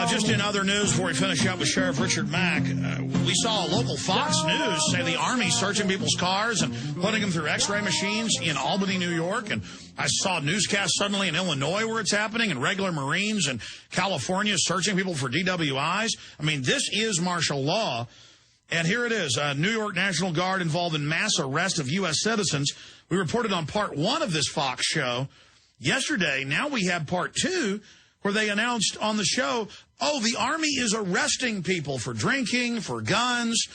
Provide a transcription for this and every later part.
Just in other news, before we finish up with Sheriff Richard Mack, we saw local Fox News say the Army's searching people's cars and putting them through X-ray machines in Albany, New York. And I saw newscasts suddenly in Illinois where it's happening, and regular Marines in California searching people for DWIs. I mean, this is martial law. And here it is, New York National Guard involved in mass arrest of U.S. citizens. We reported on part 1 of this Fox show yesterday. Now we have part 2, where they announced on the show, oh, the Army is arresting people for drinking, for guns.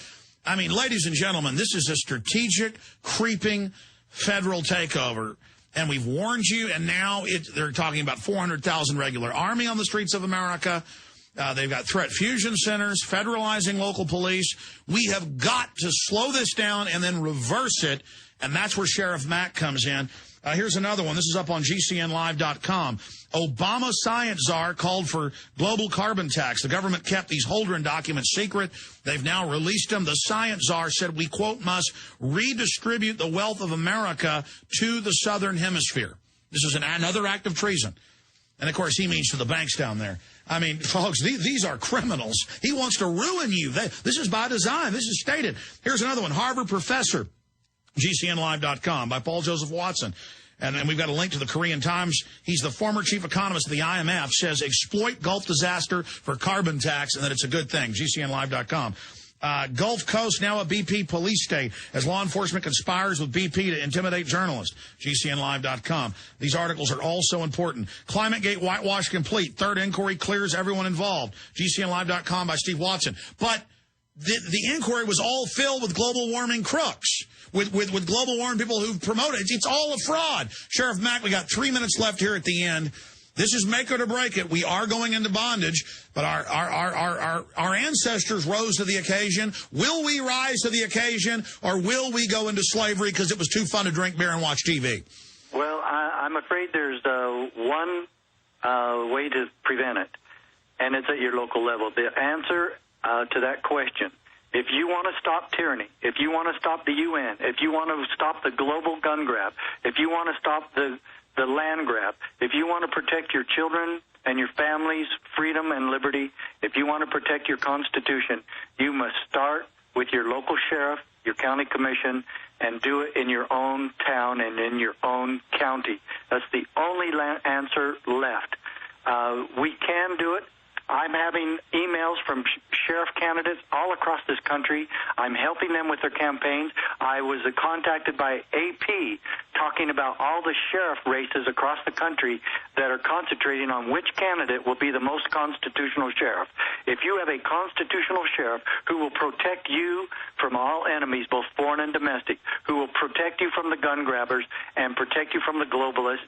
I mean, ladies and gentlemen, this is a strategic, creeping federal takeover. And we've warned you, and now they're talking about 400,000 regular Army on the streets of America. They've got threat fusion centers, federalizing local police. We have got to slow this down and then reverse it, and that's where Sheriff Mack comes in. Here's another one. This is up on GCNlive.com. Obama science czar called for global carbon tax. The government kept these Holdren documents secret. They've now released them. The science czar said we, quote, must redistribute the wealth of America to the southern hemisphere. This is another act of treason. And, of course, he means to the banks down there. I mean, folks, these are criminals. He wants to ruin you. This is by design. This is stated. Here's another one. Harvard professor, GCNlive.com, by Paul Joseph Watson. And then we've got a link to the Korean Times. He's the former chief economist of the IMF, says exploit Gulf disaster for carbon tax, and that it's a good thing, GCNlive.com. Gulf Coast now a BP police state as law enforcement conspires with BP to intimidate journalists, GCNlive.com. These articles are all so important. ClimateGate whitewash complete. Third inquiry clears everyone involved, GCNlive.com by Steve Watson. But the inquiry was all filled with global warming crooks, with global warming people who promote it. It's all a fraud. Sheriff Mack, we got 3 minutes left here at the end. This is make it or break it. We are going into bondage, but our ancestors rose to the occasion. Will we rise to the occasion, or will we go into slavery because it was too fun to drink beer and watch TV? Well, I'm afraid there's one way to prevent it, and it's at your local level. The answer to that question, if you want to stop tyranny, if you want to stop the UN, if you want to stop the global gun grab, if you want to stop the land grab, if you want to protect your children and your family's freedom and liberty, if you want to protect your Constitution, you must start with your local sheriff, your county commission, and do it in your own town and in your own county. That's the only answer left. We can do it. I'm having emails from sheriff candidates all across this country. I'm helping them with their campaigns. I was contacted by AP talking about all the sheriff races across the country that are concentrating on which candidate will be the most constitutional sheriff. If you have a constitutional sheriff who will protect you from all enemies, both foreign and domestic, who will protect you from the gun grabbers and protect you from the globalists,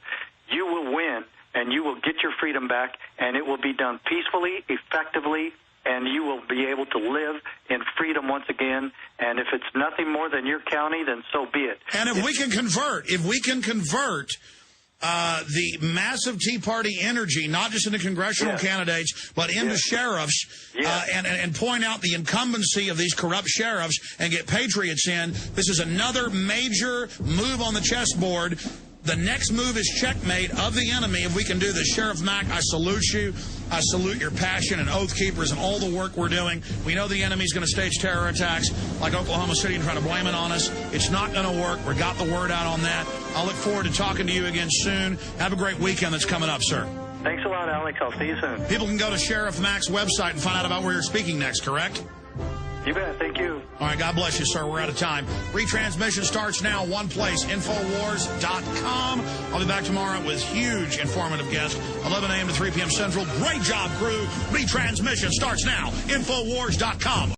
you will win. And you will get your freedom back, and it will be done peacefully, effectively, and you will be able to live in freedom once again. And if it's nothing more than your county, then so be it. And if we can convert the massive Tea Party energy, not just into congressional candidates, but into sheriffs, and point out the incumbency of these corrupt sheriffs and get patriots in, this is another major move on the chessboard. The next move is checkmate of the enemy if we can do this. Sheriff Mack, I salute you. I salute your passion and Oath Keepers and all the work we're doing. We know the enemy's going to stage terror attacks like Oklahoma City and try to blame it on us. It's not going to work. We got the word out on that. I'll look forward to talking to you again soon. Have a great weekend that's coming up, sir. Thanks a lot, Alex. I'll see you soon. People can go to Sheriff Mack's website and find out about where you're speaking next, correct? You bet. Thank you. All right. God bless you, sir. We're out of time. Retransmission starts now. One place, Infowars.com. I'll be back tomorrow with huge informative guests, 11 a.m. to 3 p.m. Central. Great job, crew. Retransmission starts now. Infowars.com.